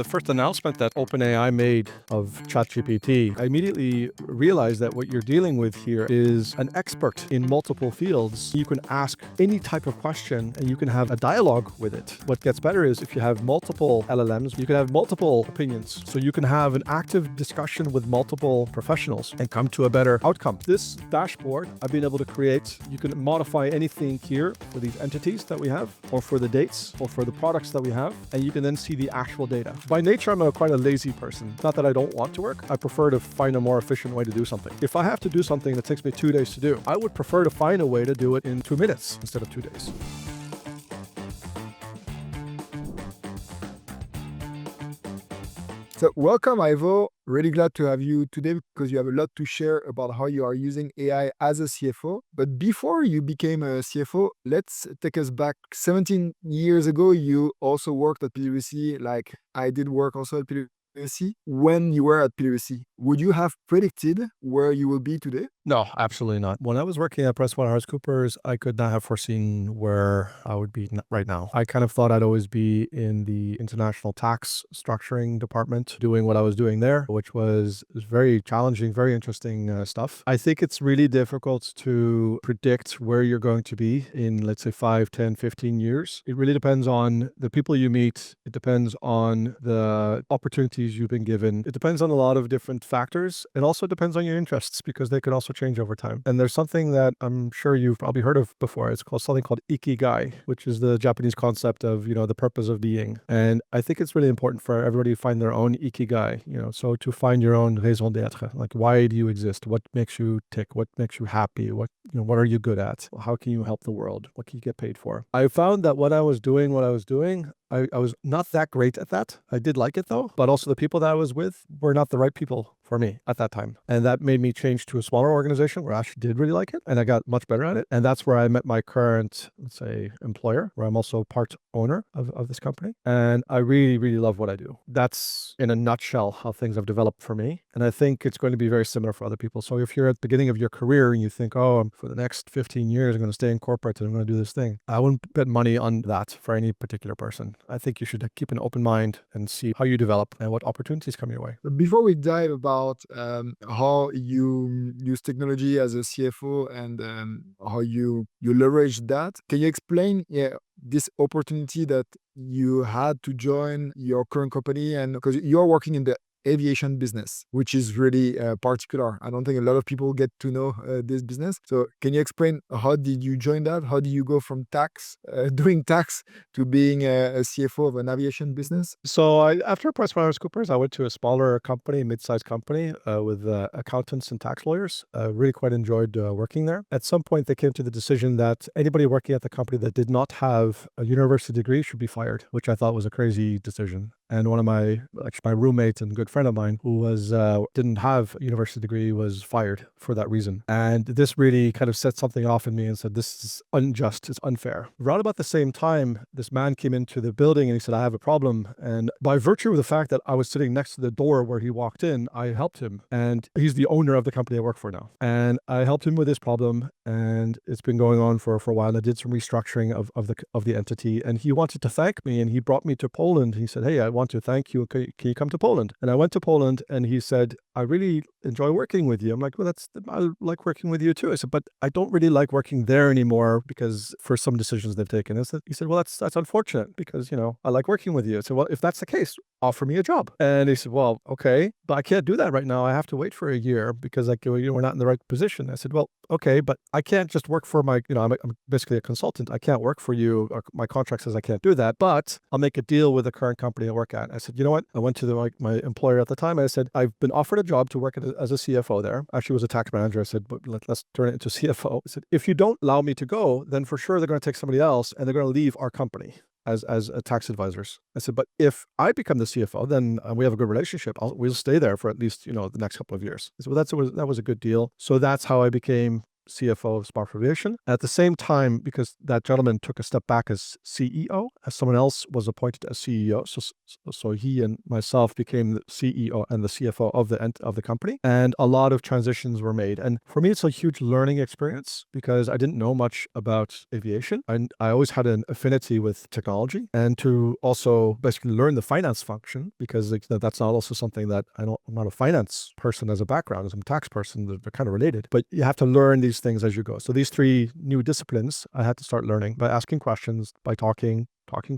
The first announcement that OpenAI made of ChatGPT, I immediately realized that what you're dealing with here is an expert in multiple fields. You can ask any type of question and you can have a dialogue with it. What gets better is if you have multiple LLMs, you can have multiple opinions. So you can have an active discussion with multiple professionals and come to a better outcome. This dashboard I've been able to create, you can modify anything here for these entities that we have, or for the dates, or for the products that we have, and you can then see the actual data. By nature, I'm quite a lazy person. Not that I don't want to work. I prefer to find a more efficient way to do something. If I have to do something that takes me 2 days to do, I would prefer to find a way to do it in 2 minutes instead of 2 days. So welcome, Ivo. Really glad to have you today because you have a lot to share about how you are using AI as a CFO. But before you became a CFO, let's take us back 17 years ago. You also worked at PwC, like I did work also at PwC. When you were at PwC, would you have predicted where you will be today? No, absolutely not. When I was working at PricewaterhouseCoopers, I could not have foreseen where I would be right now. I kind of thought I'd always be in the international tax structuring department, doing what I was doing there, which was very challenging, very interesting stuff. I think it's really difficult to predict where you're going to be in, let's say, 5, 10, 15 years. It really depends on the people you meet. It depends on the opportunities you've been given. It depends on a lot of different factors. It also depends on your interests because they could also change over time. And there's something that I'm sure you've probably heard of before. It's called something called ikigai, which is the Japanese concept of, the purpose of being. And I think it's really important for everybody to find their own ikigai, so to find your own raison d'être. Like, why do you exist? What makes you tick? What makes you happy? What are you good at? How can you help the world? What can you get paid for? I found that what I was doing, I was not that great at that. I did like it though, but also the people that I was with were not the right people for me at that time. And that made me change to a smaller organization where I actually did really like it and I got much better at it. And that's where I met my current, let's say, employer, where I'm also part owner of this company. And I really, really love what I do. That's in a nutshell how things have developed for me. And I think it's going to be very similar for other people. So if you're at the beginning of your career and you think, for the next 15 years, I'm going to stay in corporate and I'm going to do this thing, I wouldn't bet money on that for any particular person. I think you should keep an open mind and see how you develop and what opportunities come your way. Before we dive about how you use technology as a CFO and how you leverage that, can you explain this opportunity that you had to join your current company? And because you're working in the aviation business, which is really particular. I don't think a lot of people get to know this business. So can you explain how did you join that? How do you go from doing tax to being a CFO of an aviation business? So after PricewaterhouseCoopers, I went to a smaller company, mid-sized company with accountants and tax lawyers. Really quite enjoyed working there. At some point, they came to the decision that anybody working at the company that did not have a university degree should be fired, which I thought was a crazy decision. And one of my roommate and good friend of mine who didn't have a university degree was fired for that reason. And this really kind of set something off in me and said, this is unjust, it's unfair. Around about the same time, this man came into the building and he said, I have a problem. And by virtue of the fact that I was sitting next to the door where he walked in, I helped him. And he's the owner of the company I work for now. And I helped him with this problem. And it's been going on for a while. I did some restructuring of the entity. And he wanted to thank me. And he brought me to Poland. He said, hey, I want to thank you. Can you come to Poland? And I went to Poland and he said, I really enjoy working with you. I'm like, well, I like working with you too. I said, but I don't really like working there anymore because for some decisions they've taken. He said, well, that's unfortunate because, I like working with you. I said, well, if that's the case, offer me a job. And he said, well, okay, but I can't do that right now. I have to wait for a year because we're not in the right position. I said, well, okay, but I can't just work for I'm basically a consultant. I can't work for you. Or my contract says I can't do that, but I'll make a deal with the current company I work at. I said, you know what? I went to my employer at the time. I said, I've been offered a job to work as a CFO there. Actually was a tax manager. I said, but let's turn it into CFO. I said, if you don't allow me to go, then for sure they're going to take somebody else and they're going to leave our company as tax advisors. I said, but if I become the CFO, then we have a good relationship. We'll stay there for at least, the next couple of years. I said, well, that was a good deal. So that's how I became CFO of Spark Aviation. At the same time, because that gentleman took a step back as CEO, as someone else was appointed as CEO. So he and myself became the CEO and the CFO of the company. And a lot of transitions were made. And for me, it's a huge learning experience because I didn't know much about aviation. And I always had an affinity with technology, and to also basically learn the finance function, because that's not also something that I'm not a finance person as a background, as I'm a tax person. They're kind of related, but you have to learn these things as you go. So these 3 new disciplines I had to start learning by asking questions, by talking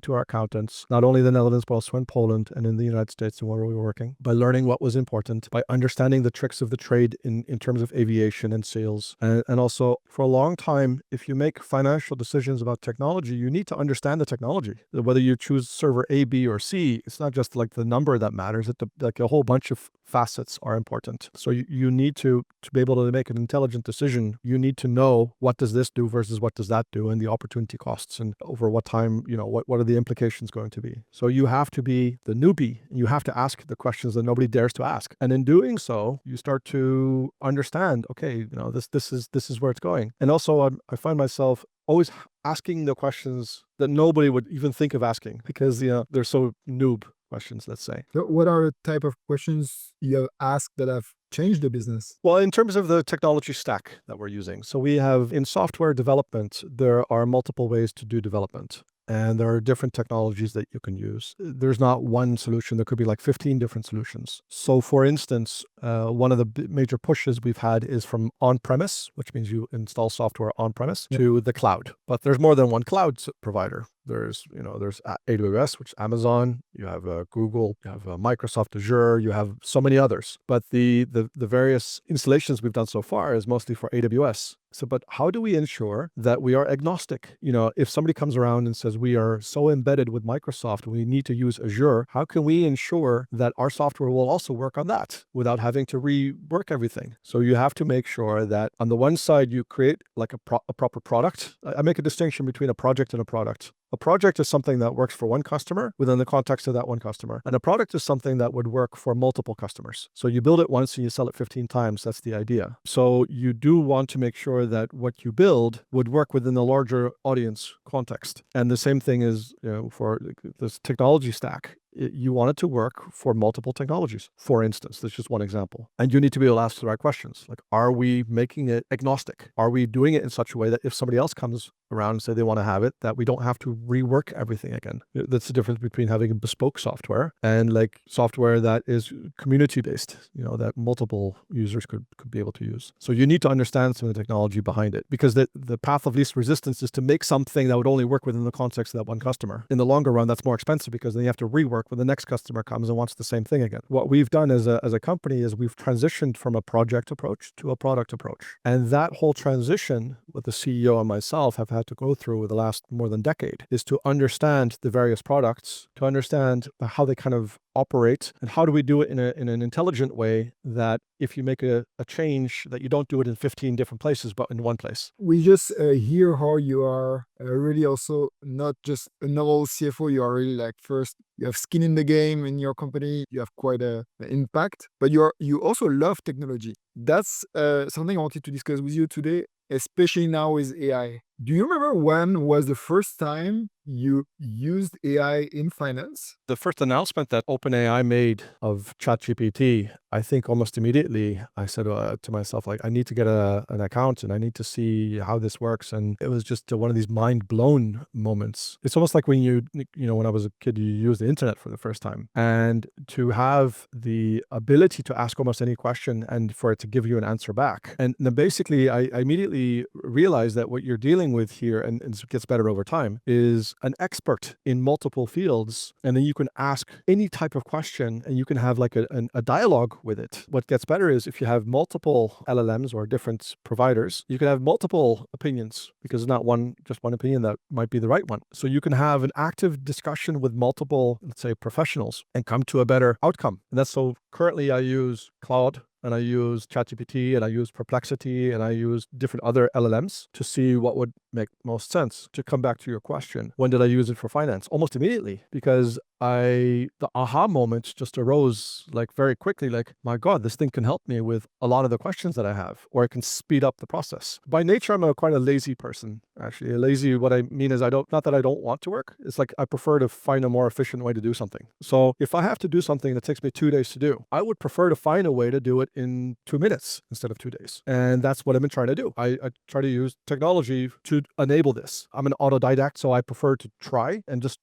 to our accountants, not only in the Netherlands, but also in Poland and in the United States and where we were working, by learning what was important, by understanding the tricks of the trade in terms of aviation and sales. And also, for a long time, if you make financial decisions about technology, you need to understand the technology. Whether you choose server A, B, or C, it's not just like the number that matters. Like a whole bunch of facets are important. So you need to be able to make an intelligent decision. You need to know, what does this do versus what does that do, and the opportunity costs, and over what time, what are the implications going to be. So you have to be the newbie, and you have to ask the questions that nobody dares to ask. And in doing so, you start to understand, okay, this is where it's going. And also, I find myself always asking the questions that nobody would even think of asking, because they're so noob questions, let's say. So what are the type of questions you have asked that have changed the business? Well, in terms of the technology stack that we're using, so we have, in software development, there are multiple ways to do development. And there are different technologies that you can use. There's not one solution. There could be like 15 different solutions. So for instance, one of the major pushes we've had is from on-premise, which means you install software on-premise, to the cloud. But there's more than one cloud provider. There's AWS, which is Amazon, you have Google, you have Microsoft Azure, you have so many others. But the various installations we've done so far is mostly for AWS. So, but how do we ensure that we are agnostic? If somebody comes around and says we are so embedded with Microsoft, we need to use Azure, how can we ensure that our software will also work on that without having to rework everything? So you have to make sure that on the one side, you create like a proper product. I make a distinction between a project and a product. A project is something that works for one customer within the context of that one customer. And a product is something that would work for multiple customers. So you build it once and you sell it 15 times. That's the idea. So you do want to make sure that what you build would work within the larger audience context. And the same thing is, for this technology stack. You want it to work for multiple technologies. For instance, that's just one example. And you need to be able to ask the right questions. Like, are we making it agnostic? Are we doing it in such a way that if somebody else comes around and say they want to have it, that we don't have to rework everything again? That's the difference between having a bespoke software and like software that is community-based, that multiple users could be able to use. So you need to understand some of the technology behind it, because the path of least resistance is to make something that would only work within the context of that one customer. In the longer run, that's more expensive because then you have to rework when the next customer comes and wants the same thing again. What we've done as a company is we've transitioned from a project approach to a product approach. And that whole transition, what the CEO and myself have had to go through with the last more than decade, is to understand the various products, to understand how they kind of operate, and how do we do it in an intelligent way that if you make a change, that you don't do it in 15 different places, but in one place. We just hear how you are really also not just a normal CFO. You are really like, first, you have skin in the game in your company. You have quite an impact, but you also love technology. That's something I wanted to discuss with you today, especially now with AI. Do you remember when was the first time you used AI in finance? The first announcement that OpenAI made of ChatGPT, I think almost immediately I said to myself, like, I need to get an account and I need to see how this works. And it was just one of these mind blown moments. It's almost like when when I was a kid, you used the internet for the first time, and to have the ability to ask almost any question and for it to give you an answer back. And then basically I immediately realized that what you're dealing with here, and it gets better over time, is an expert in multiple fields. And then you can ask any type of question and you can have like a dialogue with it. What gets better is if you have multiple LLMs or different providers, you can have multiple opinions, because it's not just one opinion that might be the right one. So you can have an active discussion with multiple, let's say, professionals and come to a better outcome. And that's so currently I use Claude, and I use ChatGPT, and I use Perplexity, and I use different other LLMs to see what would make most sense. To come back to your question, when did I use it for finance? Almost immediately, because the aha moment just arose like very quickly, like, my God, this thing can help me with a lot of the questions that I have, or it can speed up the process. By nature, I'm quite a lazy person, actually. Lazy, what I mean is not that I don't want to work. It's like I prefer to find a more efficient way to do something. So if I have to do something that takes me 2 days to do, I would prefer to find a way to do it in 2 minutes instead of 2 days. And that's what I've been trying to do. I try to use technology to enable this. I'm an autodidact, so I prefer to try and just,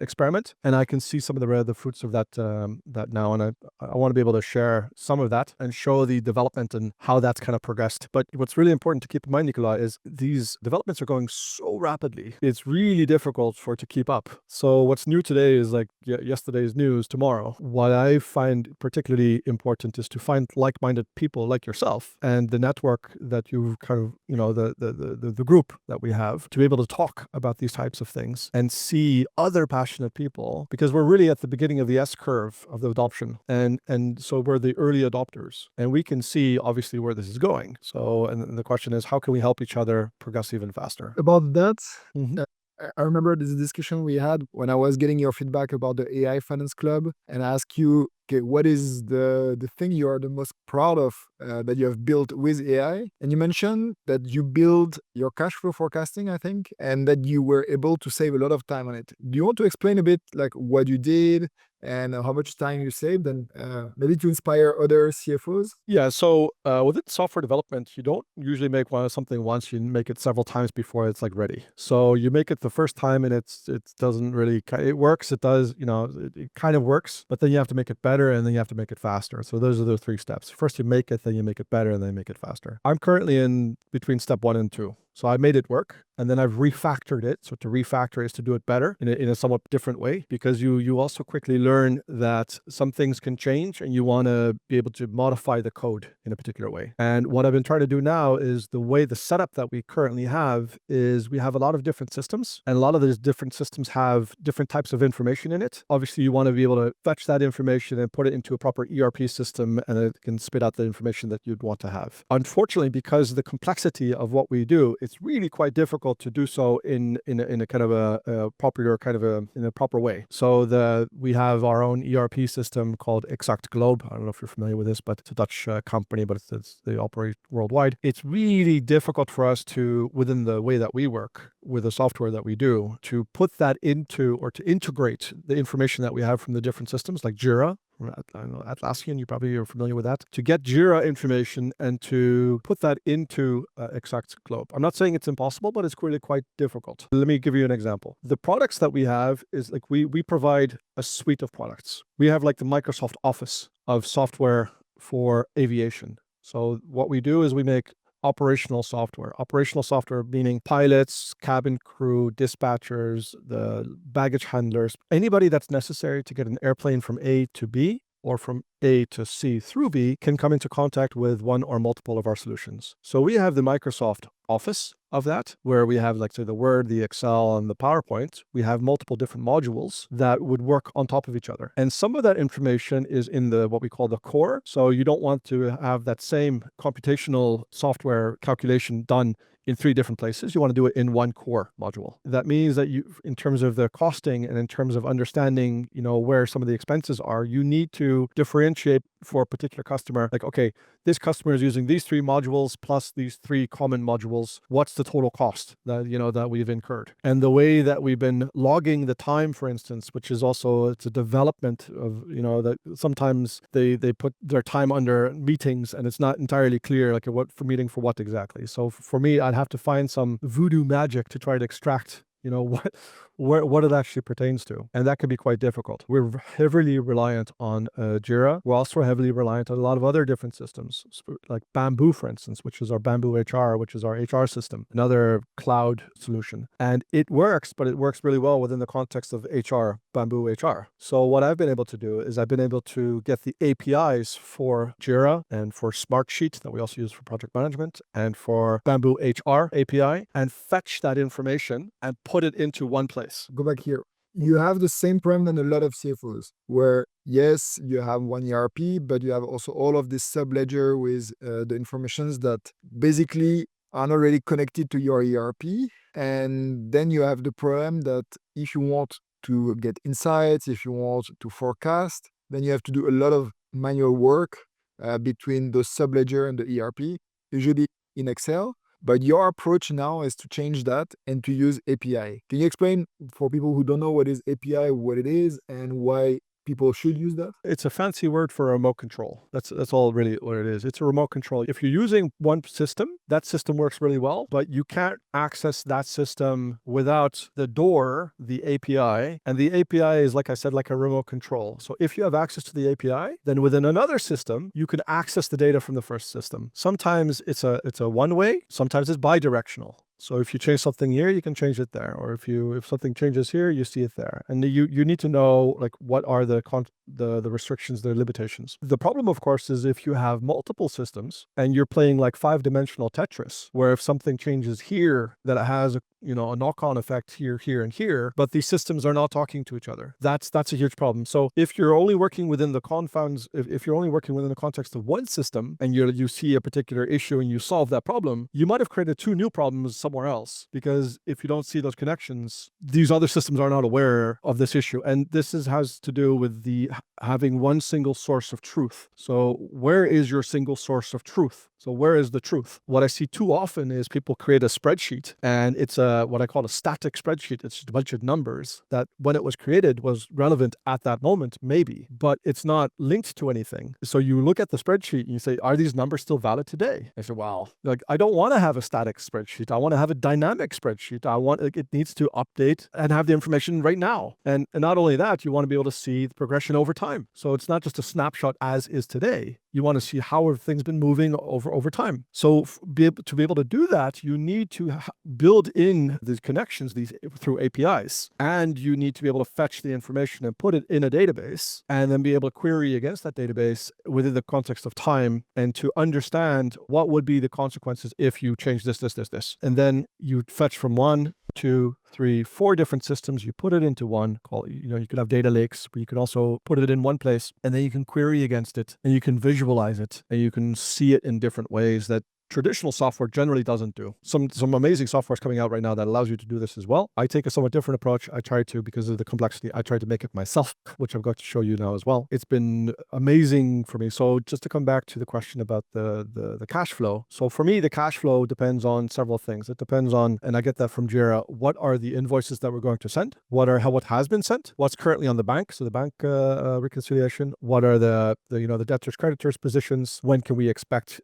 experiment. And I can see some of the fruits of that now. And I want to be able to share some of that and show the development and how that's kind of progressed. But what's really important to keep in mind, Nicolas, is these developments are going so rapidly. It's really difficult for it to keep up. So what's new today is like yesterday's news tomorrow. What I find particularly important is to find like-minded people like yourself and the network that you've kind of, the group that we have, to be able to talk about these types of things and see other passionate people, because we're really at the beginning of the S curve of the adoption. And so we're the early adopters, and we can see obviously where this is going. So, and the question is, how can we help each other progress even faster? About that, Mhm. I remember this discussion we had when I was getting your feedback about the AI Finance Club, and I asked you, okay, what is the thing you are the most proud of that you have built with AI? And you mentioned that you build your cash flow forecasting, I think, and that you were able to save a lot of time on it. Do you want to explain a bit like what you did and how much time you saved, and maybe to inspire other CFOs? Yeah, so within software development, you don't usually make something once. You make it several times before it's like ready. So you make it the first time, and it doesn't really it works. It does, it kind of works, but then you have to make it better, and then you have to make it faster. So those are the three steps. First, you make it, then you make it better, and then you make it faster. I'm currently in between step 1 and 2. So I made it work, and then I've refactored it. So to refactor is to do it better in a somewhat different way, because you also quickly learn that some things can change, and you want to be able to modify the code in a particular way. And what I've been trying to do now is, the setup that we currently have is, we have a lot of different systems, and a lot of those different systems have different types of information in it. Obviously, you want to be able to fetch that information and put it into a proper ERP system, and it can spit out the information that you'd want to have. Unfortunately, because of the complexity of what we do, it's really quite difficult to do so in a kind of a popular kind of in a proper way. So we have our own ERP system called Exact Globe. I don't know if you're familiar with this, but it's a Dutch company, but they operate worldwide. It's really difficult for us to, within the way that we work with the software that we do, to put that into, or to integrate the information that we have from the different systems like Jira. I know Atlassian, you probably are familiar with that. To get Jira information and to put that into Exact Globe. I'm not saying it's impossible, but it's really quite difficult. Let me give you an example. The products that we have is like, we provide a suite of products. We have like the Microsoft Office of software for aviation. So what we do is we make operational software meaning pilots, cabin crew, dispatchers, the baggage handlers, anybody that's necessary to get an airplane from A to B, or from A to C through B, can come into contact with one or multiple of our solutions. So we have the Microsoft Office of that, where we have, like, say, the Word, the Excel, and the PowerPoint. We have multiple different modules that would work on top of each other. And some of that information is in what we call the core. So you don't want to have that same computational software calculation done in 3 different places. You want to do it in one core module. That means that you, in terms of the costing and in terms of understanding, where some of the expenses are, you need to differentiate for a particular customer. Like, okay, this customer is using these 3 modules plus these 3 common modules. What's the total cost that we've incurred? And the way that we've been logging the time, for instance, which is also, it's a development of, that sometimes they put their time under meetings, and it's not entirely clear, like, what for meeting for what exactly. So for me, I'd have to find some voodoo magic to try to extract what it actually pertains to. And that can be quite difficult. We're heavily reliant on Jira. We're also heavily reliant on a lot of other different systems, like Bamboo, for instance, which is our Bamboo HR, which is our HR system, another cloud solution. And it works, but it works really well within the context of HR, Bamboo HR. So what I've been able to do is I've been able to get the APIs for Jira and for Smartsheet that we also use for project management, and for Bamboo HR API, and fetch that information and put it into one place. Go back here. You have the same problem than a lot of CFOs, where yes, you have one ERP, but you have also all of this sub ledger with the informations that basically are not really connected to your ERP. And then you have the problem that if you want to get insights, if you want to forecast, then you have to do a lot of manual work between the subledger and the ERP, usually in Excel. But your approach now is to change that and to use API. Can you explain for people who don't know what is API, what it is, and why people should use that? It's a fancy word for remote control. That's all really what it is. It's a remote control. If you're using one system, that system works really well, but you can't access that system without the door, the API. And the API is, like I said, like a remote control. So if you have access to the API, then within another system, you can access the data from the first system. Sometimes it's a one way, sometimes it's bidirectional. So if you change something here, you can change it there. Or if something changes here, you see it there. And you need to know like what are the restrictions, the limitations. The problem, of course, is if you have multiple systems and you're playing like 5-dimensional Tetris, where if something changes here, that it has a knock-on effect here, here, and here, but these systems are not talking to each other. That's a huge problem. So if you're only working within the confounds, if you're only working within the context of one system and you see a particular issue and you solve that problem, you might have created 2 new problems somewhere else, because if you don't see those connections, these other systems are not aware of this issue. And this has to do with the having one single source of truth. So where is your single source of truth? So where is the truth? What I see too often is people create a spreadsheet, and it's what I call a static spreadsheet. It's just a bunch of numbers that when it was created was relevant at that moment, maybe, but it's not linked to anything. So you look at the spreadsheet and you say, are these numbers still valid today? I say, well, like, I don't want to have a static spreadsheet. I want to have a dynamic spreadsheet. I want, it needs to update and have the information right now. And not only that, you want to be able to see the progression over time. So it's not just a snapshot as is today. You want to see how have things been moving over time. So to be able to do that, you need to build in these connections through APIs, and you need to be able to fetch the information and put it in a database, and then be able to query against that database within the context of time, and to understand what would be the consequences if you change this. And then you fetch from 1, 2, 3, 4 different systems. You put it into one. You could have data lakes, but you can also put it in one place, and then you can query against it, and you can visualize it, and you can see it in different ways that traditional software generally doesn't do. Some amazing software is coming out right now that allows you to do this as well. I take a somewhat different approach. I try to, because of the complexity, I try to make it myself, which I'm going to show you now as well. It's been amazing for me. So just to come back to the question about the cash flow. So for me, the cash flow depends on several things. It depends on, and I get that from Jira, what are the invoices that we're going to send? What has been sent? What's currently on the bank? So the bank reconciliation. What are the debtors, creditors positions? When can we expect,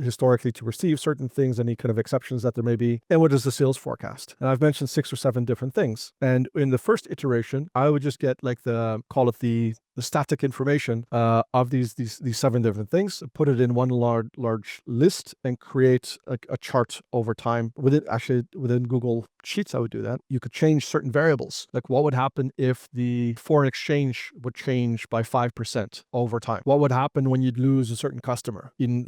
historically to receive certain things, any kind of exceptions that there may be, and what is the sales forecast? And I've mentioned 6 or 7 different things. And in the first iteration, I would just get like call it the static information of these 7 different things, put it in one large list, and create a chart over time. Within Google Sheets, I would do that. You could change certain variables, like what would happen if the foreign exchange would change by 5% over time? What would happen when you'd lose a certain customer in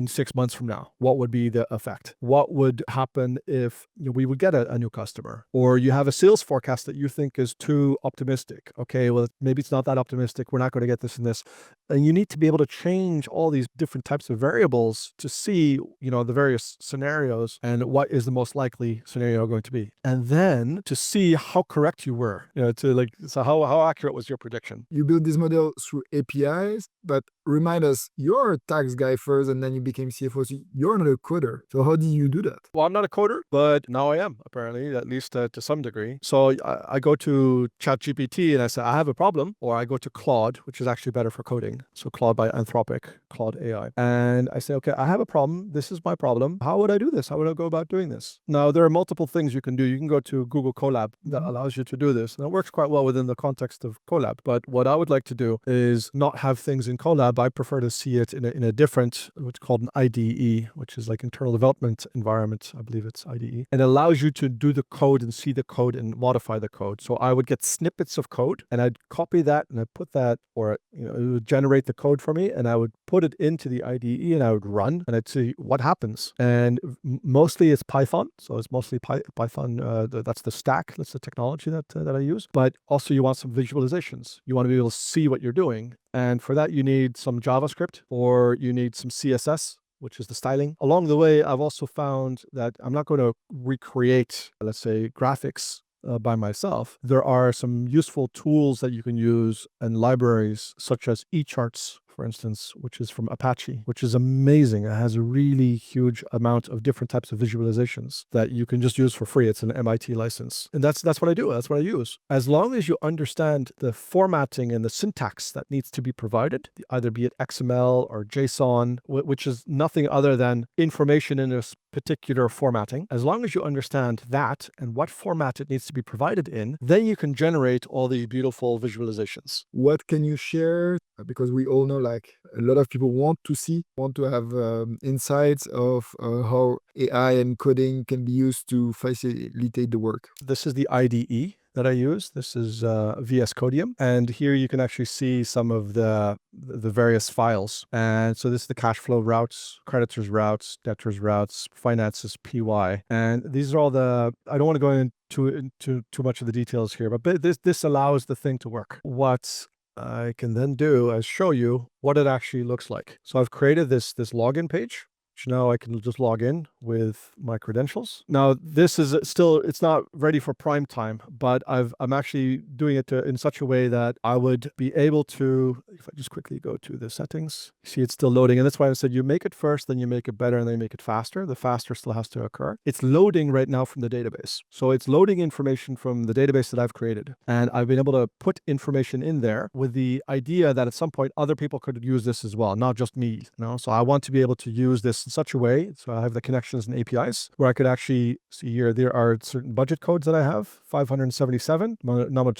6 months from now? What would be the effect? What would happen if we would get a new customer? Or you have a sales forecast that you think is too optimistic. Okay, well, maybe it's not that optimistic. We're not going to get this and this. And you need to be able to change all these different types of variables to see, the various scenarios and what is the most likely scenario going to be. And then to see how correct you were, so how accurate was your prediction? You build this model through APIs, but remind us, you're a tax guy first and then you became CFO. So you're not a coder. So how did you do that? Well, I'm not a coder, but now I am, apparently, at least to some degree. So I go to ChatGPT and I say, I have a problem, or I go to Claude, which is actually better for coding. So Claude by Anthropic, Claude AI. And I say, okay, I have a problem. This is my problem. How would I do this? How would I go about doing this? Now, there are multiple things you can do. You can go to Google Colab that allows you to do this. And it works quite well within the context of Colab. But what I would like to do is not have things in Colab. I prefer to see it in a different, what's called an IDE, which is like internal development environment. I believe it's IDE. And it allows you to do the code and see the code and modify the code. So I would get snippets of code and I'd copy that and I'd put that, or it would generate the code for me, and I would put it into the IDE and I would run and I'd see what happens. And mostly it's Python. So it's mostly Python. That's the stack. That's the technology that I use. But also you want some visualizations. You want to be able to see what you're doing. And for that, you need some JavaScript, or you need some CSS. which is the styling. Along the way, I've also found that I'm not going to recreate, let's say, graphics by myself. There are some useful tools that you can use and libraries such as eCharts, for instance, which is from Apache, which is amazing. It has a really huge amount of different types of visualizations that you can just use for free. It's an MIT license. And that's what I do. That's what I use. As long as you understand the formatting and the syntax that needs to be provided, either be it XML or JSON, which is nothing other than information in a particular formatting. As long as you understand that and what format it needs to be provided in, then you can generate all the beautiful visualizations. What can you share? Because we all know like a lot of people want to have insights of how AI and coding can be used to facilitate the work. This is the IDE that I use. This is VS Codium. And here you can actually see some of the various files. And so this is the cash flow routes, creditors routes, debtors routes, finances PY. And these are all I don't want to go into too much of the details here, but this allows the thing to work. What I can then do is show you what it actually looks like. So I've created this login page. Now I can just log in with my credentials. Now this is still, it's not ready for prime time, but I'm actually doing it in such a way that I would be able to, if I just quickly go to the settings, see it's still loading. And that's why I said you make it first, then you make it better, and then you make it faster. The faster still has to occur. It's loading right now from the database. So it's loading information from the database that I've created. And I've been able to put information in there with the idea that at some point other people could use this as well, not just me. So I want to be able to use this in such a way, so I have the connections and APIs where I could actually see here, there are certain budget codes that I have, 577, amount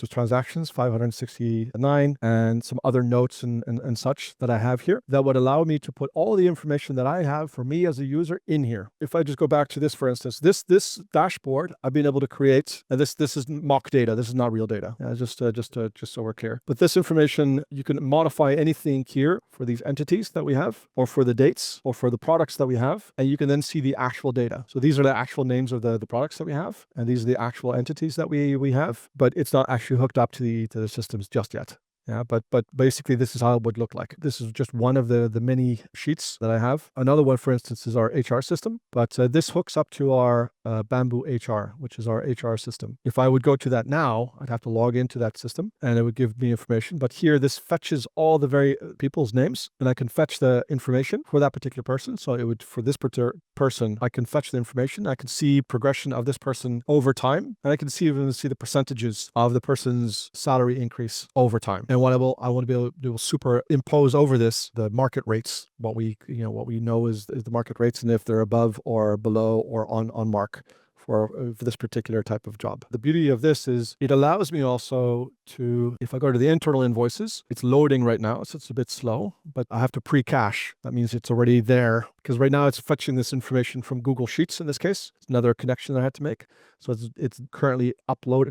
of transactions, 569, and some other notes and such that I have here that would allow me to put all the information that I have for me as a user in here. If I just go back to this, for instance, this dashboard, I've been able to create, and this is mock data. This is not real data. Just so we're clear. But this information, you can modify anything here for these entities that we have, or for the dates, or for the products that we have, and you can then see the actual data. So these are the actual names of the products that we have, and these are the actual entities that we have, but it's not actually hooked up to the systems just yet. Yeah, but basically this is how it would look like. This is just one of the many sheets that I have. Another one, for instance, is our HR system, but this hooks up to our Bamboo HR, which is our HR system. If I would go to that now, I'd have to log into that system and it would give me information. But here, this fetches all the very people's names, and I can fetch the information for that particular person. So it would, for this particular person, I can fetch the information. I can see progression of this person over time, and I can even see the percentages of the person's salary increase over time. And what I want to be able to do is superimpose over this the market rates, what we know is the market rates, and if they're above or below or on mark for this particular type of job. The beauty of this is it allows me also to, if I go to the internal invoices, it's loading right now, so it's a bit slow, but I have to pre-cache. That means it's already there, because right now it's fetching this information from Google Sheets in this case. It's another connection I had to make. So it's currently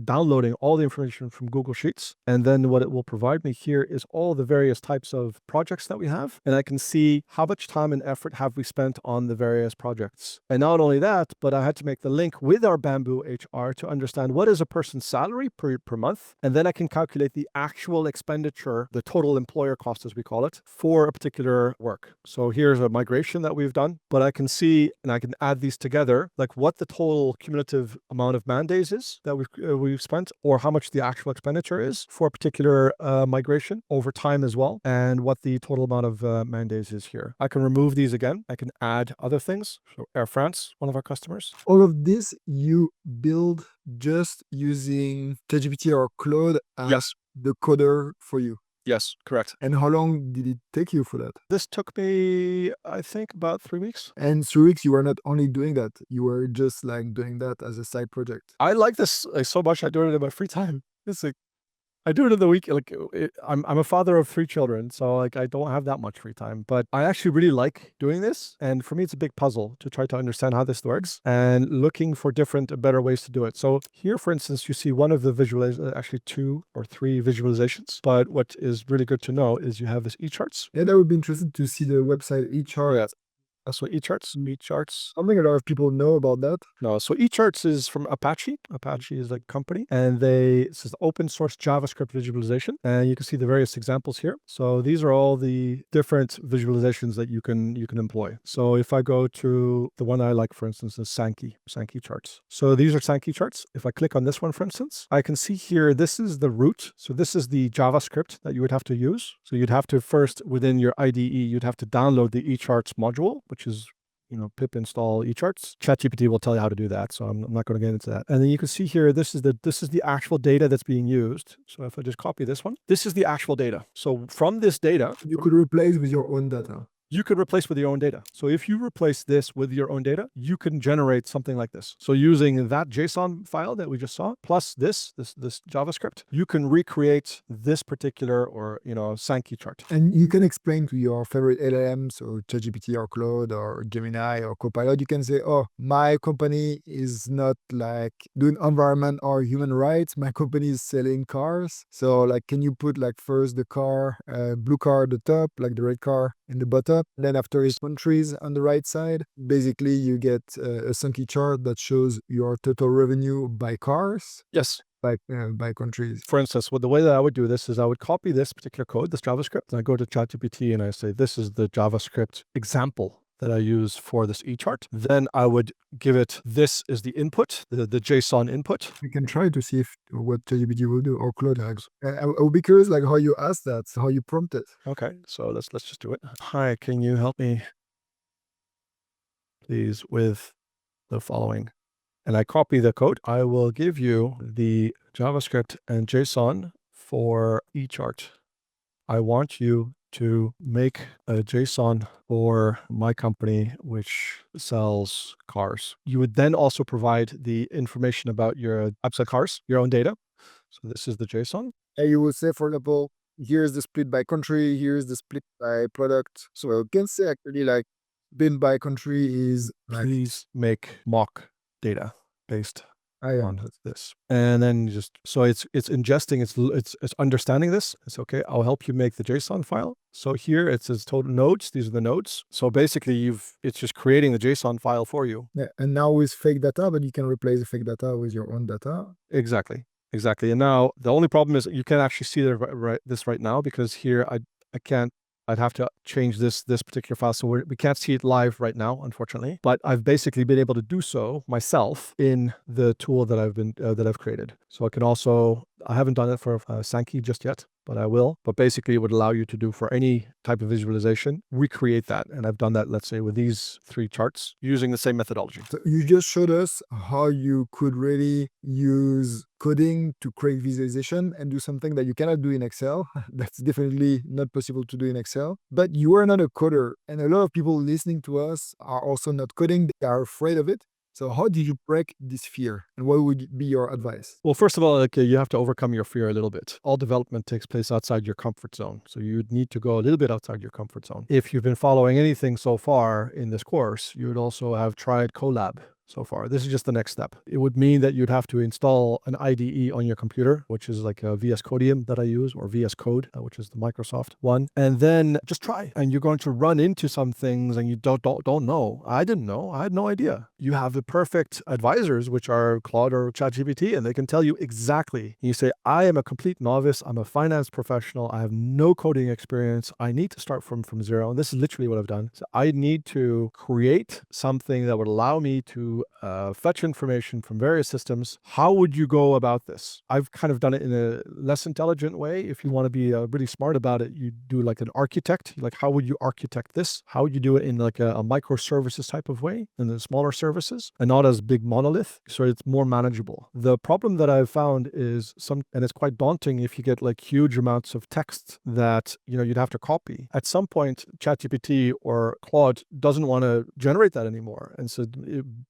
downloading all the information from Google Sheets. And then what it will provide me here is all the various types of projects that we have. And I can see how much time and effort have we spent on the various projects. And not only that, but I had to make the link with our Bamboo HR to understand what is a person's salary per month. And then I can calculate the actual expenditure, the total employer cost, as we call it, for a particular work. So here's a migration that we've done, but I can see, and I can add these together, like what the total cumulative amount of man days is that we've spent, or how much the actual expenditure is for a particular migration over time as well, and what the total amount of man days is here. I can remove these again. I can add other things. So Air France, one of our customers. All of this you build just using ChatGPT or Claude as Yes. the coder for you. Yes, correct. And how long did it take you for that? This took me, I think, about 3 weeks. And 3 weeks, you were not only doing that, you were just like doing that as a side project. I like this so much. I do it in my free time. It's like, I do it in the week. Like I'm a father of 3 children, so like I don't have that much free time, but I actually really like doing this. And for me, it's a big puzzle to try to understand how this works and looking for different, better ways to do it. So here, for instance, you see one of the actually 2 or 3 visualizations. But what is really good to know is you have this eCharts. Yeah, that would be interesting to see the website HR. Yes. So eCharts. Something a lot of people know about that. No, so eCharts is from Apache. Apache is a company, and this is open source JavaScript visualization, and you can see the various examples here. So these are all the different visualizations that you can employ. So if I go to the one I like, for instance, is Sankey charts. So these are Sankey charts. If I click on this one, for instance, I can see here this is the root. So this is the JavaScript that you would have to use. So you'd have to first, within your IDE, you'd have to download the eCharts module, which is pip install eCharts. ChatGPT will tell you how to do that, so I'm not going to get into that. And then you can see here, this is the actual data that's being used. So if I just copy this one, this is the actual data. So from this data, You could replace with your own data. you could replace with your own data. So if you replace this with your own data, you can generate something like this. So using that JSON file that we just saw, plus this JavaScript, you can recreate this particular Sankey chart. And you can explain to your favorite LLM, so ChatGPT or Claude or Gemini or Copilot, you can say, oh, my company is not like doing environment or human rights. My company is selling cars. So like, can you put like first the car, blue car at the top, like the red car in the bottom. Then after is countries on the right side. Basically, you get a Sankey chart that shows your total revenue by cars. Yes. By countries. For instance, the way that I would do this is I would copy this particular code, this JavaScript, and I go to ChatGPT and I say, this is the JavaScript example that I use for this eChart. Then I would give it, this is the input, the JSON input. We can try to see what ChatGPT will do, or Claude has. I will be curious like how you ask that, how you prompt it. Okay, so let's just do it. Hi, can you help me please with the following? And I copy the code. I will give you the JavaScript and JSON for eChart. I want you to make a JSON for my company, which sells cars. You would then also provide the information about your upsell cars, your own data. So this is the JSON. And you will say, for example, here's the split by country, here's the split by product. So you can say actually like bin by country is like, please make mock data based on this. And then so it's ingesting, it's understanding this. It's okay. I'll help you make the JSON file. So here it says total nodes. These are the nodes. So basically it's just creating the JSON file for you. Yeah. And now with fake data, but you can replace the fake data with your own data. Exactly. And now the only problem is you can't actually see this right now, because here I can't. I'd have to change this particular file, so we can't see it live right now, unfortunately. But I've basically been able to do so myself in the tool that I've created. So I haven't done it for Sankey just yet, but I will. But basically, it would allow you to do for any type of visualization, recreate that, and I've done that, let's say, with these 3 charts using the same methodology. So you just showed us how you could really use coding to create visualization and do something that you cannot do in Excel. That's definitely not possible to do in Excel. But you are not a coder, and a lot of people listening to us are also not coding. They are afraid of it. So how did you break this fear, and what would be your advice? Well, first of all, you have to overcome your fear a little bit. All development takes place outside your comfort zone. So you would need to go a little bit outside your comfort zone. If you've been following anything so far in this course, you would also have tried Colab so far. This is just the next step. It would mean that you'd have to install an IDE on your computer, which is like a VS Codium that I use, or VS Code, which is the Microsoft one. And then just try. And you're going to run into some things and you don't know. I didn't know. I had no idea. You have the perfect advisors, which are Claude or ChatGPT, and they can tell you exactly. You say, I am a complete novice. I'm a finance professional. I have no coding experience. I need to start from zero. And this is literally what I've done. So I need to create something that would allow me to fetch information from various systems. How would you go about this? I've kind of done it in a less intelligent way. If you want to be really smart about it, you do like an architect. Like, how would you architect this? How would you do it in like a microservices type of way, in the smaller services, and not as big monolith, so it's more manageable. The problem that I've found is and it's quite daunting if you get like huge amounts of text that you'd have to copy. At some point, ChatGPT or Claude doesn't want to generate that anymore, and so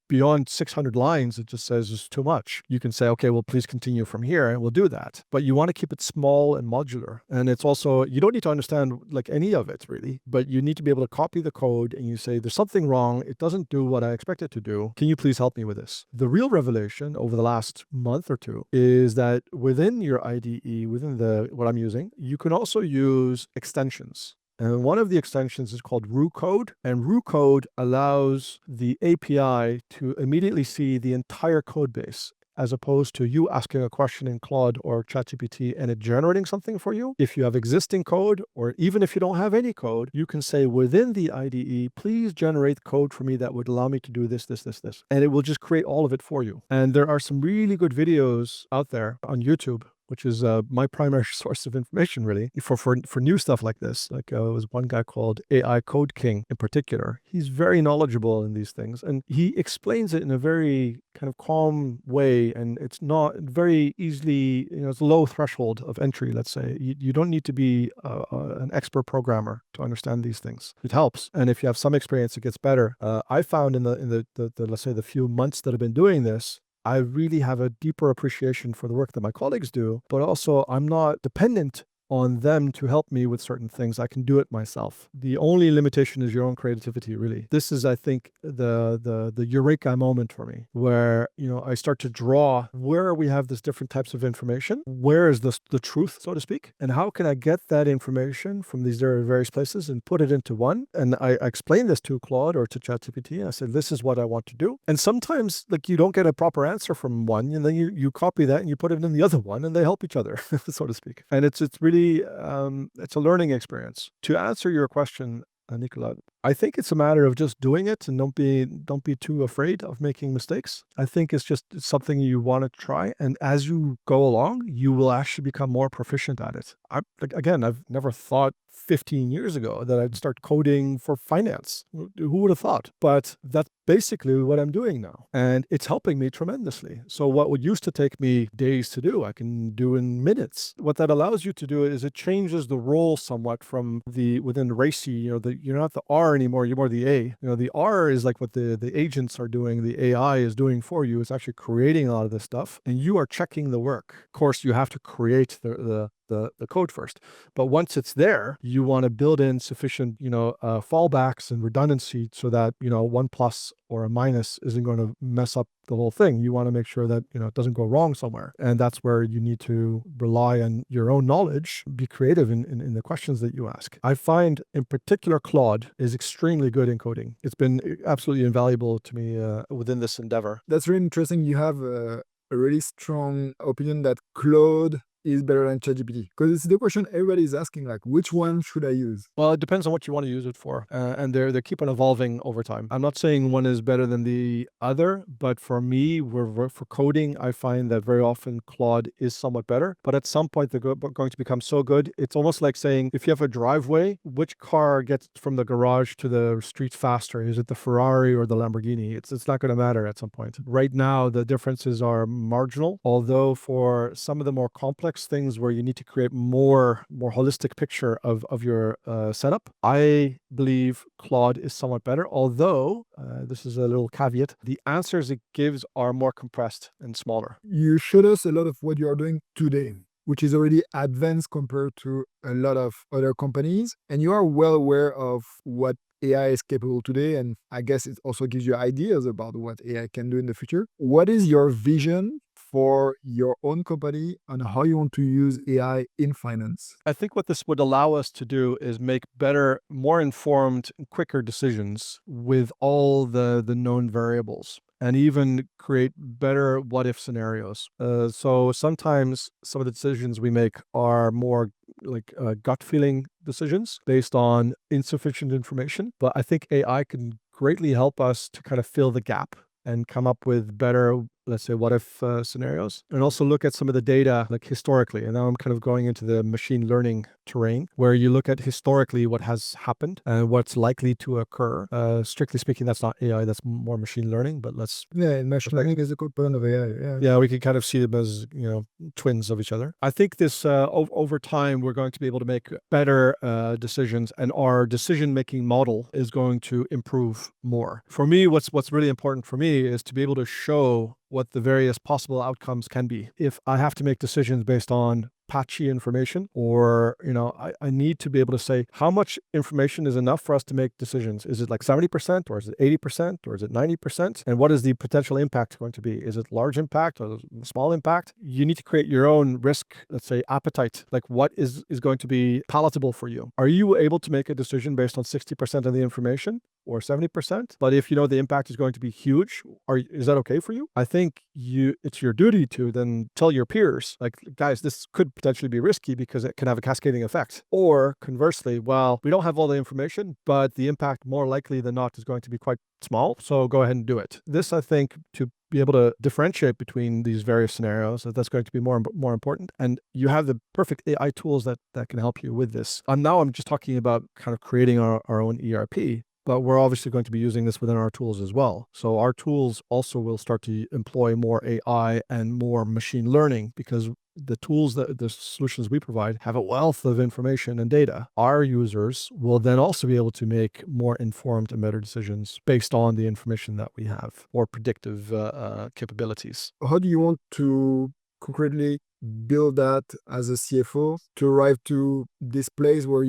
beyond 600 lines, it just says it's too much. You can say, okay, well, please continue from here, and we'll do that. But you want to keep it small and modular. And it's also, you don't need to understand like any of it really, but you need to be able to copy the code and you say, there's something wrong. It doesn't do what I expect it to do. Can you please help me with this? The real revelation over the last month or two is that within your IDE, within what I'm using, you can also use extensions. And one of the extensions is called Code, and Code allows the API to immediately see the entire code base, as opposed to you asking a question in Claude or ChatGPT and it generating something for you. If you have existing code, or even if you don't have any code, you can say within the IDE, please generate code for me that would allow me to do this, this, this, this. And it will just create all of it for you. And there are some really good videos out there on YouTube, which is my primary source of information, really, for new stuff like this. Like there was one guy called AI Code King in particular. He's very knowledgeable in these things, and he explains it in a very kind of calm way, and it's not very easily, it's a low threshold of entry, let's say. You don't need to be an expert programmer to understand these things. It helps, and if you have some experience, it gets better. I found in the let's say the few months that I've been doing this, I really have a deeper appreciation for the work that my colleagues do, but also I'm not dependent on them to help me with certain things. I can do it myself. The only limitation is your own creativity, really. This is, I think, the eureka moment for me, where, I start to draw where we have these different types of information. Where is the truth, so to speak? And how can I get that information from these various places and put it into one? And I explain this to Claude or to ChatGPT. I said, this is what I want to do. And sometimes, like, you don't get a proper answer from one, and then you copy that and you put it in the other one, and they help each other, so to speak. And it's really it's a learning experience. To answer your question, Nicolas, I think it's a matter of just doing it, and don't be too afraid of making mistakes. I think it's something you want to try, and as you go along, you will actually become more proficient at it. I've never thought 15 years ago that I'd start coding for finance. Who would have thought? But that's basically what I'm doing now, and it's helping me tremendously. So what would used to take me days to do, I can do in minutes. What that allows you to do is it changes the role somewhat from within RACI. You're not the R anymore, you're more the A. The R is like what the agents are doing, the AI is doing for you. It's actually creating a lot of this stuff, and you are checking the work. Of course, you have to create the code first, but once it's there, you want to build in sufficient fallbacks and redundancy so that one plus or a minus isn't going to mess up the whole thing. You want to make sure that it doesn't go wrong somewhere, and that's where you need to rely on your own knowledge, be creative in the questions that you ask. I find in particular Claude is extremely good in coding. It's been absolutely invaluable to me within this endeavor. That's really interesting. You have a really strong opinion that Claude is better than ChatGPT, because it's the question everybody is asking, like, which one should I use? Well, it depends on what you want to use it for, and they keep on evolving over time. I'm not saying one is better than the other, but for me, for coding, I find that very often Claude is somewhat better. But at some point, they're going to become so good. It's almost like saying, if you have a driveway, which car gets from the garage to the street faster? Is it the Ferrari or the Lamborghini? It's not going to matter at some point. Right now, the differences are marginal, although for some of the more complex things where you need to create more holistic picture of your setup, I believe Claude is somewhat better, although this is a little caveat, the answers it gives are more compressed and smaller. You showed us a lot of what you are doing today, which is already advanced compared to a lot of other companies, and you are well aware of what AI is capable today, and I guess it also gives you ideas about what AI can do in the future. What is your vision for your own company on how you want to use AI in finance? I think what this would allow us to do is make better, more informed, quicker decisions with all the known variables, and even create better what-if scenarios. So sometimes some of the decisions we make are more like gut feeling decisions based on insufficient information. But I think AI can greatly help us to kind of fill the gap and come up with better, let's say, what if scenarios, and also look at some of the data like historically. And now I'm kind of going into the machine learning terrain, where you look at historically what has happened and what's likely to occur. Strictly speaking, that's not AI, that's more machine learning, but and machine learning is a component of AI. Yeah, we can kind of see them as, twins of each other. I think this, over time, we're going to be able to make better decisions, and our decision-making model is going to improve more. For me, what's really important for me is to be able to show what the various possible outcomes can be. If I have to make decisions based on patchy information, or, I need to be able to say how much information is enough for us to make decisions. Is it like 70%, or is it 80%, or is it 90%? And what is the potential impact going to be? Is it large impact or small impact? You need to create your own risk, let's say, appetite. Like, what is going to be palatable for you? Are you able to make a decision based on 60% of the information, or 70%? But if you know the impact is going to be huge, is that okay for you? I think it's your duty to then tell your peers, like, guys, this could potentially be risky because it can have a cascading effect. Or conversely, well, we don't have all the information, but the impact more likely than not is going to be quite small, so go ahead and do it. This, I think, to be able to differentiate between these various scenarios, that's going to be more important. And you have the perfect AI tools that can help you with this. And now I'm just talking about kind of creating our own ERP, but we're obviously going to be using this within our tools as well. So our tools also will start to employ more AI and more machine learning, because the solutions we provide have a wealth of information and data. Our users will then also be able to make more informed and better decisions based on the information that we have, or predictive capabilities. How do you want to concretely build that as a CFO to arrive to this place where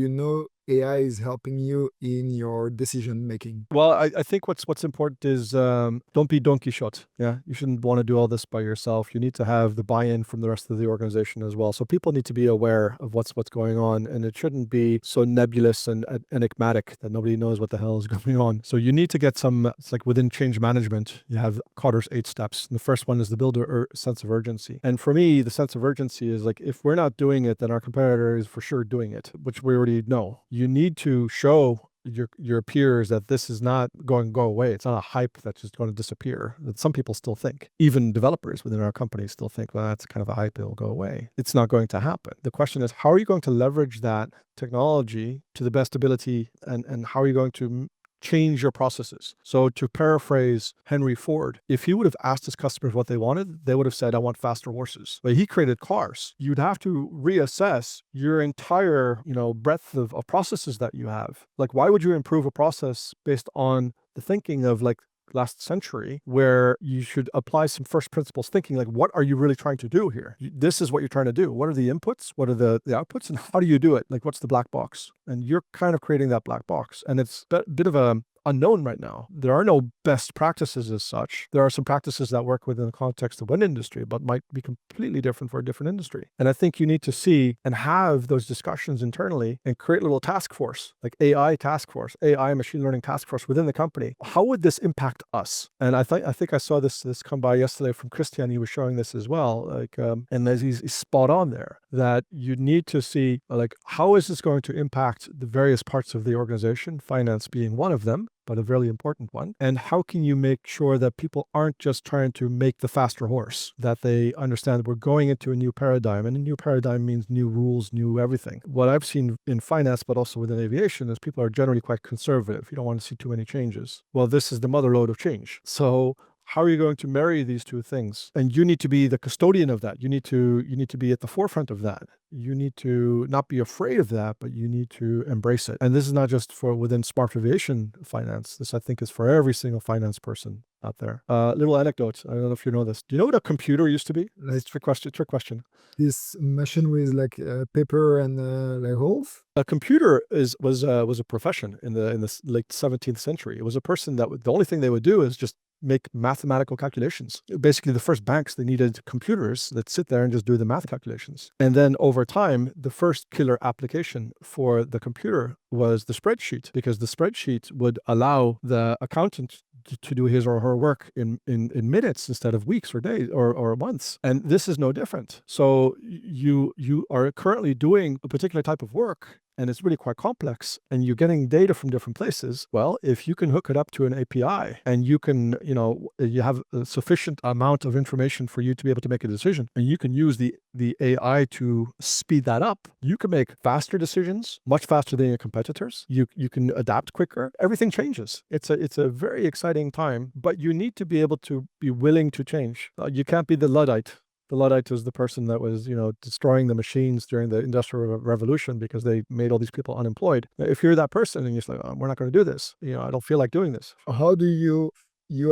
AI is helping you in your decision making? Well, I think what's important is, don't be Don Quixote. Yeah, you shouldn't want to do all this by yourself. You need to have the buy-in from the rest of the organization as well. So people need to be aware of what's going on, and it shouldn't be so nebulous and enigmatic that nobody knows what the hell is going on. So you need to get some. It's like within change management, you have Cotter's 8 steps. And the first one is to build a sense of urgency. And for me, the sense of urgency is like, if we're not doing it, then our competitor is for sure doing it, which we already know. You need to show your peers that this is not going to go away. It's not a hype that's just going to disappear. That some people still think. Even developers within our company still think, well, that's kind of a hype, it'll go away. It's not going to happen. The question is, how are you going to leverage that technology to the best ability, and how are you going to change your processes? So to paraphrase Henry Ford, if he would have asked his customers what they wanted, they would have said, I want faster horses. But he created cars. You'd have to reassess your entire, breadth of processes that you have. Like, why would you improve a process based on the thinking of like last century, where you should apply some first principles thinking, like, what are you really trying to do here? This is what you're trying to do. What are the inputs? What are the outputs? And how do you do it? Like, what's the black box? And you're kind of creating that black box. And it's a bit of a unknown right now. There are no best practices as such. There are some practices that work within the context of one industry, but might be completely different for a different industry. And I think you need to see and have those discussions internally and create a little task force, like AI task force, AI machine learning task force within the company. How would this impact us? And I think I saw this come by yesterday from Christian. He was showing this as well. Like, and he's spot on there, that you need to see, like, how is this going to impact the various parts of the organization, finance being one of them, but a very important one. And how can you make sure that people aren't just trying to make the faster horse, that they understand that we're going into a new paradigm, and a new paradigm means new rules, new everything. What I've seen in finance, but also within aviation, is people are generally quite conservative. You don't want to see too many changes. Well, this is the mother lode of change. So how are you going to marry these two things? And you need to be the custodian of that. You need to be at the forefront of that. You need to not be afraid of that, but you need to embrace it. And this is not just for within smart aviation finance. This, I think, is for every single finance person out there. Little anecdote. I don't know if you know this. Do you know what a computer used to be? Nice trick question. This machine with like paper and like holes? A computer was a profession in the late 17th century. It was a person that the only thing they would do is just make mathematical calculations. Basically, the first banks, they needed computers that sit there and just do the math calculations. And then over time, the first killer application for the computer was the spreadsheet, because the spreadsheet would allow the accountant to do his or her work in minutes instead of weeks or days or months. And this is no different. So you are currently doing a particular type of work, and it's really quite complex, and you're getting data from different places. Well, if you can hook it up to an API, and you can, you have a sufficient amount of information for you to be able to make a decision, and you can use the AI to speed that up, you can make faster decisions, much faster than your competitors. You can adapt quicker. Everything changes. It's a very exciting time, but you need to be able to be willing to change. You can't be the Luddite. The Luddite was the person that was, destroying the machines during the Industrial Revolution because they made all these people unemployed. If you're that person and you're like, oh, we're not going to do this, I don't feel like doing this. How do you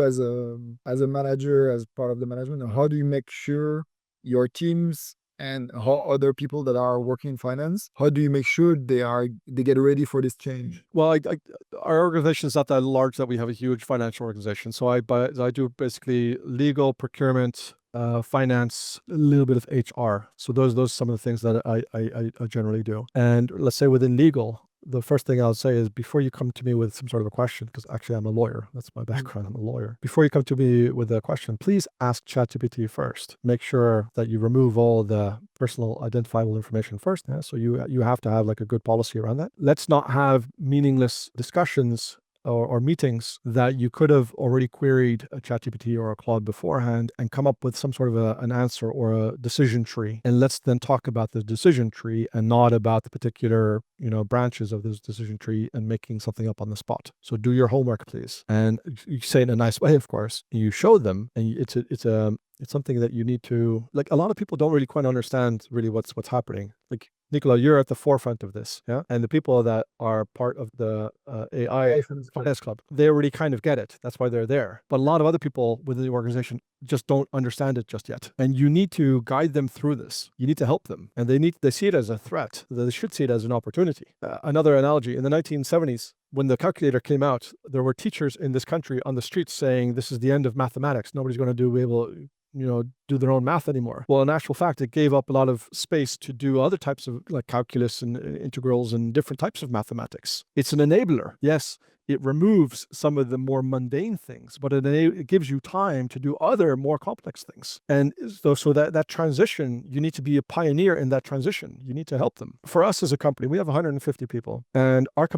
as a manager, as part of the management, how do you make sure your teams and how other people that are working in finance, how do you make sure they get ready for this change? Well, our organization is not that large that we have a huge financial organization. So I do basically legal, procurement, finance, a little bit of HR. So those are some of the things that I generally do. And let's say within legal, the first thing I'll say is before you come to me with some sort of a question, because actually I'm a lawyer. That's my background. I'm a lawyer. Before you come to me with a question, please ask ChatGPT first. Make sure that you remove all the personal identifiable information first. Yeah? So you have to have like a good policy around that. Let's not have meaningless discussions or meetings that you could have already queried a ChatGPT or a Claude beforehand and come up with some sort of an answer or a decision tree. And let's then talk about the decision tree and not about the particular, branches of this decision tree and making something up on the spot. So do your homework, please. And you say it in a nice way, of course. You show them, and it's something that you need to, like, a lot of people don't really quite understand really what's happening. Like, Nicolas, you're at the forefront of this, yeah? And the people that are part of the AI Finance Club, they already kind of get it. That's why they're there. But a lot of other people within the organization just don't understand it just yet. And you need to guide them through this. You need to help them. And they see it as a threat. They should see it as an opportunity. Another analogy, in the 1970s, when the calculator came out, there were teachers in this country on the streets saying, this is the end of mathematics. Nobody's going to be able do their own math anymore. Well, in actual fact, it gave up a lot of space to do other types of like calculus and integrals and different types of mathematics. It's an enabler. Yes, it removes some of the more mundane things, but it gives you time to do other more complex things. And so that transition, you need to be a pioneer in that transition. You need to help them. For us as a company, we have 150 people, and our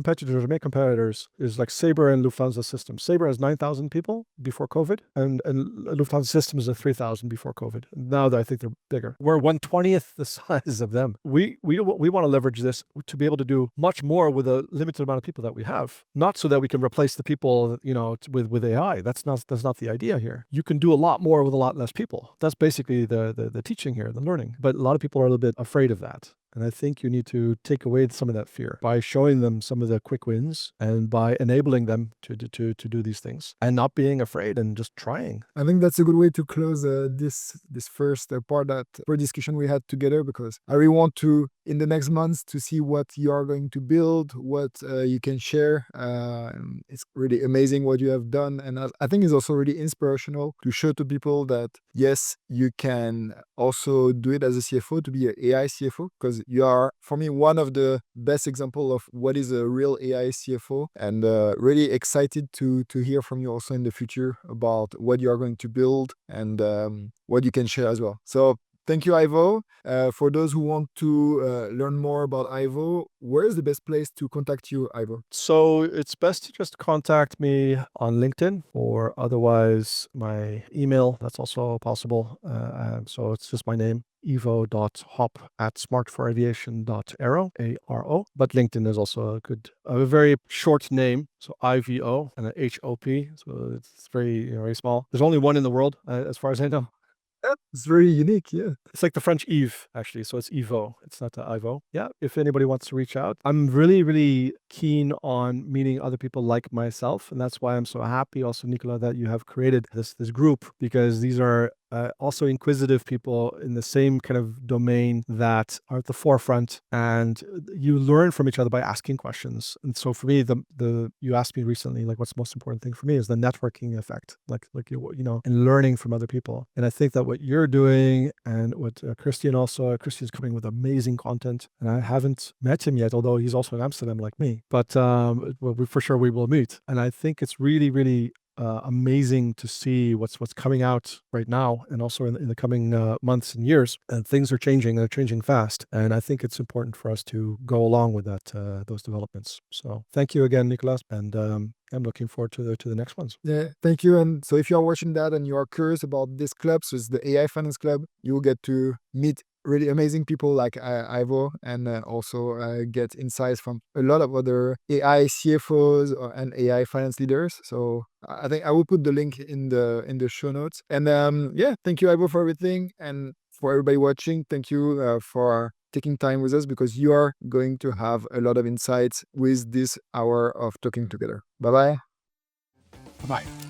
main competitors is like Sabre and Lufthansa Systems. Sabre has 9,000 people before COVID, and Lufthansa Systems is 3,000 before COVID. Now I think they're bigger. We're 1/20th the size of them. We want to leverage this to be able to do much more with a limited amount of people that we have, not so that we can replace the people, with AI. That's not the idea here. You can do a lot more with a lot less people. That's basically the teaching here, the learning. But a lot of people are a little bit afraid of that. And I think you need to take away some of that fear by showing them some of the quick wins and by enabling them to do these things and not being afraid and just trying. I think that's a good way to close this first part, that for discussion we had together, because I really want to, in the next months, to see what you are going to build, what you can share. It's really amazing what you have done. And I think it's also really inspirational to show to people that, yes, you can also do it as a CFO, to be an AI CFO, because you are, for me, one of the best example of what is a real AI CFO, and really excited to hear from you also in the future about what you are going to build and what you can share as well. So thank you, Ivo. For those who want to learn more about Ivo, where is the best place to contact you, Ivo? So it's best to just contact me on LinkedIn, or otherwise my email. That's also possible. So it's just my name, ivo.hop@smartforaviation.aero, ARO. But LinkedIn is also a very short name. So IVO and an HOP. So it's very, very small. There's only one in the world, as far as I know. Yeah, it's very unique, yeah. It's like the French Yves, actually. So it's Ivo. It's not the Ivo. Yeah. If anybody wants to reach out, I'm really, really keen on meeting other people like myself. And that's why I'm so happy also, Nicolas, that you have created this group, because these are also inquisitive people in the same kind of domain that are at the forefront, and you learn from each other by asking questions. And so for me, you asked me recently, like, what's the most important thing for me is the networking effect, and learning from other people. And I think that what you're doing and what Christian's coming with amazing content, and I haven't met him yet, although he's also in Amsterdam like me, but for sure we will meet. And I think it's really, really amazing to see what's coming out right now, and also in the coming months and years. And things are changing, they're changing fast, and I think it's important for us to go along with that, those developments. So thank you again, Nicolas, and I'm looking forward to the next ones. Yeah, thank you. And so if you are watching that and you are curious about this club, so it's the AI Finance Club, you will get to meet really amazing people like Ivo, and also get insights from a lot of other AI CFOs and AI finance leaders. So I think I will put the link in the show notes. And yeah, thank you, Ivo, for everything. And for everybody watching, thank you for taking time with us, because you are going to have a lot of insights with this hour of talking together. Bye-bye. Bye.